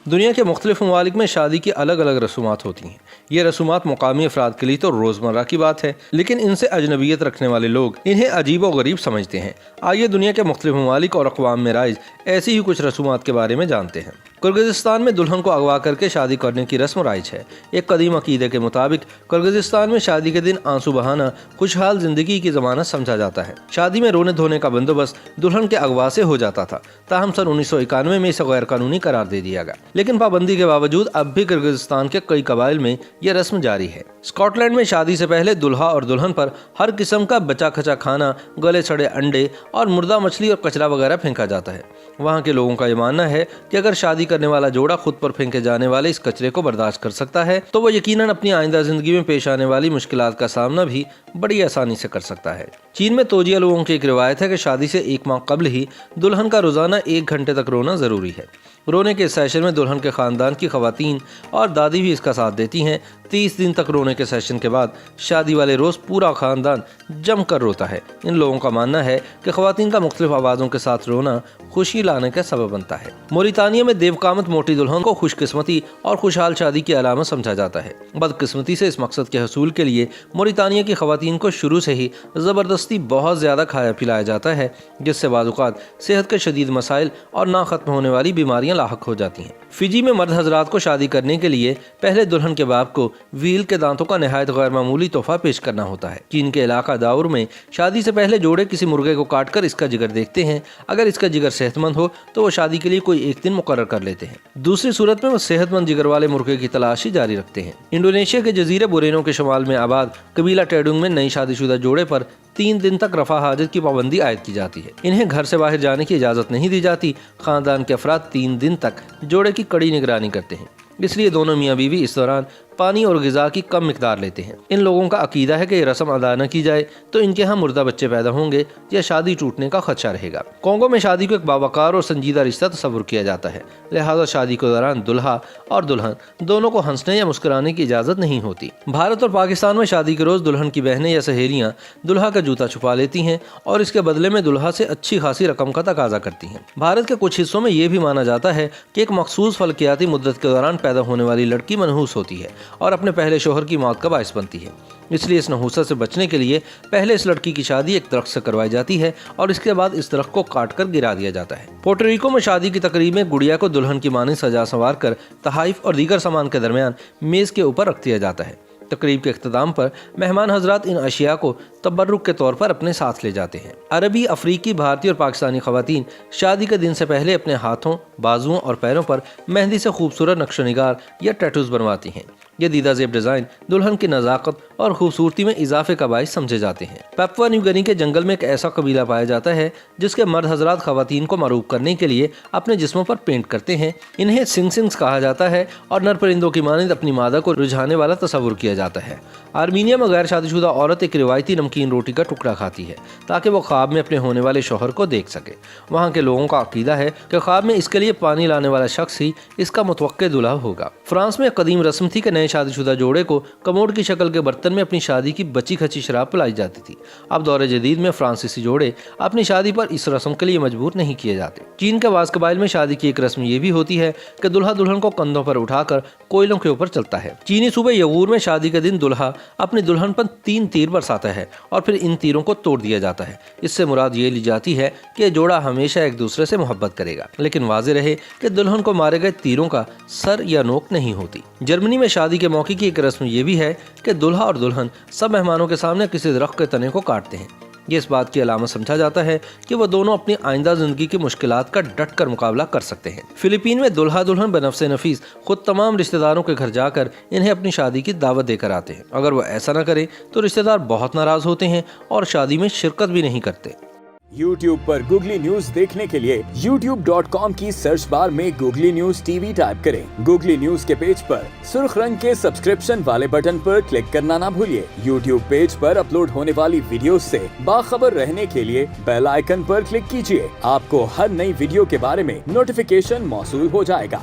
دنیا کے مختلف ممالک میں شادی کی الگ الگ رسومات ہوتی ہیں۔ یہ رسومات مقامی افراد کے لیے تو روزمرہ کی بات ہے، لیکن ان سے اجنبیت رکھنے والے لوگ انہیں عجیب و غریب سمجھتے ہیں۔ آئیے دنیا کے مختلف ممالک اور اقوام میں رائج ایسی ہی کچھ رسومات کے بارے میں جانتے ہیں۔ کرغزستان میں دلہن کو اغوا کر کے شادی کرنے کی رسم رائج ہے۔ ایک قدیم عقیدے کے مطابق کرغزستان میں شادی کے دن آنسو بہانا خوشحال زندگی کی ضمانت سمجھا جاتا ہے۔ شادی میں رونے دھونے کا بندوبست دلہن کے اغوا سے ہو جاتا تھا، تاہم سن 1991 میں اسے غیر قانونی قرار دے دیا گیا، لیکن پابندی کے باوجود اب بھی کرغزستان کے کئی قبائل میں یہ رسم جاری ہے۔ اسکاٹ لینڈ میں شادی سے پہلے دلہا اور دلہن پر ہر قسم کا بچا کھچا کھانا، گلے سڑے انڈے اور مردہ مچھلی اور کچرا وغیرہ پھینکا جاتا ہے۔ وہاں کے لوگوں کا یہ ماننا ہے کہ اگر شادی کرنے والا جوڑا خود پر پھینکے جانے والے اس کچرے کو برداشت کر سکتا ہے تو وہ یقیناً اپنی آئندہ زندگی میں پیش آنے والی مشکلات کا سامنا بھی بڑی آسانی سے کر سکتا ہے۔ چین میں توجیہ لوگوں کی ایک روایت ہے کہ شادی سے 1 ماہ قبل ہی دلہن کا روزانہ 1 گھنٹے تک رونا ضروری ہے۔ رونے کے اس سیشن میں دلہن کے خاندان کی خواتین اور دادی بھی اس کا ساتھ دیتی ہیں۔ 30 دن تک رونے کے سیشن کے بعد شادی والے روز پورا خاندان جم کر روتا ہے۔ ان لوگوں کا ماننا ہے کہ خواتین کا مختلف آوازوں کے ساتھ رونا خوشی لانے کا سبب بنتا ہے۔ موریتانیہ میں دیو قامت موٹی دلہن کو خوش قسمتی اور خوشحال شادی کی علامت سمجھا جاتا ہے۔ بدقسمتی سے اس مقصد کے حصول کے لیے موریتانیہ کی خواتین کو شروع سے ہی زبردستی بہت زیادہ کھایا پلایا جاتا ہے، جس سے بعض اوقات صحت کے شدید مسائل اور نہ ختم ہونے والی بیماریاں لاحق ہو جاتی ہیں۔ فجی میں مرد حضرات کو شادی کرنے کے لیے پہلے دلہن کے باپ کو ویل کے دانتوں کا نہایت غیر معمولی تحفہ پیش کرنا ہوتا ہے۔ چین کے علاقہ داور میں شادی سے پہلے جوڑے کسی مرغے کو کاٹ کر اس کا جگر دیکھتے ہیں۔ اگر اس کا جگر صحت مند ہو تو وہ شادی کے لیے کوئی ایک دن مقرر کر لیتے ہیں، دوسری صورت میں وہ صحت مند جگر والے مرغے کی تلاش جاری رکھتے ہیں۔ انڈونیشیا کے جزیرے بورینو کے شمال میں آباد قبیلہ ٹیڈونگ میں نئی شادی شدہ جوڑے پر 3 دن تک رفع حاجت کی پابندی عائد کی جاتی ہے۔ انہیں گھر سے باہر جانے کی اجازت نہیں دی جاتی۔ خاندان کے افراد 3 دن تک جوڑے کی کڑی نگرانی کرتے ہیں، اس لیے دونوں میاں بیوی اس دوران پانی اور غذا کی کم مقدار لیتے ہیں۔ ان لوگوں کا عقیدہ ہے کہ یہ رسم ادا نہ کی جائے تو ان کے ہاں مردہ بچے پیدا ہوں گے یا شادی ٹوٹنے کا خدشہ رہے گا۔ کانگو میں شادی کو ایک باوقار اور سنجیدہ رشتہ تصور کیا جاتا ہے، لہٰذا شادی کے دوران دلہا اور دلہن دونوں کو ہنسنے یا مسکرانے کی اجازت نہیں ہوتی۔ بھارت اور پاکستان میں شادی کے روز دلہن کی بہنیں یا سہیلیاں دلہا کا جوتا چھپا لیتی ہیں اور اس کے بدلے میں دلہا سے اچھی خاصی رقم کا تقاضا کرتی ہیں۔ بھارت کے کچھ حصوں میں یہ بھی مانا جاتا ہے کہ ایک مخصوص فلکیاتی مدت کے دوران پیدا ہونے والی لڑکی منحوس ہوتی ہے اور اپنے پہلے شوہر کی موت کا باعث بنتی ہے، اس لیے اس نحوست سے بچنے کے لیے پہلے اس لڑکی کی شادی ایک درخت سے کروائی جاتی ہے اور اس کے بعد اس درخت کو کاٹ کر گرا دیا جاتا ہے۔ پورٹریکو میں شادی کی تقریب میں گڑیا کو دلہن کی مانند سجا سنوار کر تحائف اور دیگر سامان کے درمیان میز کے اوپر رکھ دیا جاتا ہے۔ تقریب کے اختتام پر مہمان حضرات ان اشیاء کو تبرک کے طور پر اپنے ساتھ لے جاتے ہیں۔ عربی، افریقی، بھارتی اور پاکستانی خواتین شادی کے دن سے پہلے اپنے ہاتھوں، بازوؤں اور پیروں پر مہندی سے خوبصورت نقش و نگار یا ٹیٹوز بنواتی ہیں۔ یہ دیدہ زیب ڈیزائن دلہن کی نزاکت اور خوبصورتی میں اضافے کا باعث سمجھے جاتے ہیں۔ پیپوا نیو گنی کے جنگل میں ایک ایسا قبیلہ پایا جاتا ہے جس کے مرد حضرات خواتین کو معروف کرنے کے لیے اپنے جسموں پر پینٹ کرتے ہیں۔ انہیں سنگس کہا جاتا ہے اور نر پرندوں کی مانند اپنی مادہ کو رجھانے والا تصور کیا جاتا ہے۔ آرمینیا میں غیر شادی شدہ عورت ایک روایتی نمکین روٹی کا ٹکڑا کھاتی ہے تاکہ وہ خواب میں اپنے ہونے والے شوہر کو دیکھ سکے۔ وہاں کے لوگوں کا عقیدہ ہے کہ خواب میں اس کے لیے پانی لانے والا شخص ہی اس کا متوقع دلہا ہوگا۔ فرانس میں ایک قدیم رسم تھی کہ نئے شادی شدہ جوڑے کو کموڈ کی شکل کے برتن میں اپنی شادی کی بچی کھچی شراب پلائی جاتی تھی۔ اب دور جدید میں فرانسیسی جوڑے اپنی شادی پر اس رسم کے لیے مجبور نہیں کیے جاتے۔ چین کے بعض قبائل میں شادی کی ایک رسم یہ بھی ہوتی ہے کہ دلہا دلہن کو کندھوں پر اٹھا کر کوئلوں کے اوپر چلتا ہے۔ چینی صوبے یغور میں شادی کے دن دلہا اپنی دلہن پر 3 تیر برساتا ہے اور پھر ان تیروں کو توڑ دیا جاتا ہے۔ اس سے مراد یہ لی جاتی ہے کہ جوڑا ہمیشہ ایک دوسرے سے محبت کرے گا، لیکن واضح رہے کہ دلہن کو مارے گئے تیروں کا سر یا نوک نہیں ہوتی۔ جرمنی میں شادی کے موقع کی ایک رسم یہ بھی ہے کہ دلہا اور دلہن سب مہمانوں کے سامنے کسی درخت کے تنے کو کاٹتے ہیں۔ یہ اس بات کی علامت سمجھا جاتا ہے کہ وہ دونوں اپنی آئندہ زندگی کی مشکلات کا ڈٹ کر مقابلہ کر سکتے ہیں۔ فلپین میں دلہا دلہن بنفس نفیس خود تمام رشتہ داروں کے گھر جا کر انہیں اپنی شادی کی دعوت دے کر آتے ہیں۔ اگر وہ ایسا نہ کریں تو رشتہ دار بہت ناراض ہوتے ہیں اور شادی میں شرکت بھی نہیں کرتے۔ YouTube پر گوگلی نیوز دیکھنے کے لیے youtube.com کی سرچ بار میں googly news T V type کریں۔ گوگلی نیوز کے پیج پر سرخ رنگ کے سبسکرپشن والے بٹن پر کلک کرنا نہ بھولیے۔ YouTube پیج پر اپلوڈ ہونے والی ویڈیوز سے باخبر رہنے کے لیے بیل آئیکن پر کلک کیجیے۔ آپ کو ہر نئی ویڈیو کے بارے میں نوٹیفیکیشن موصول ہو جائے گا۔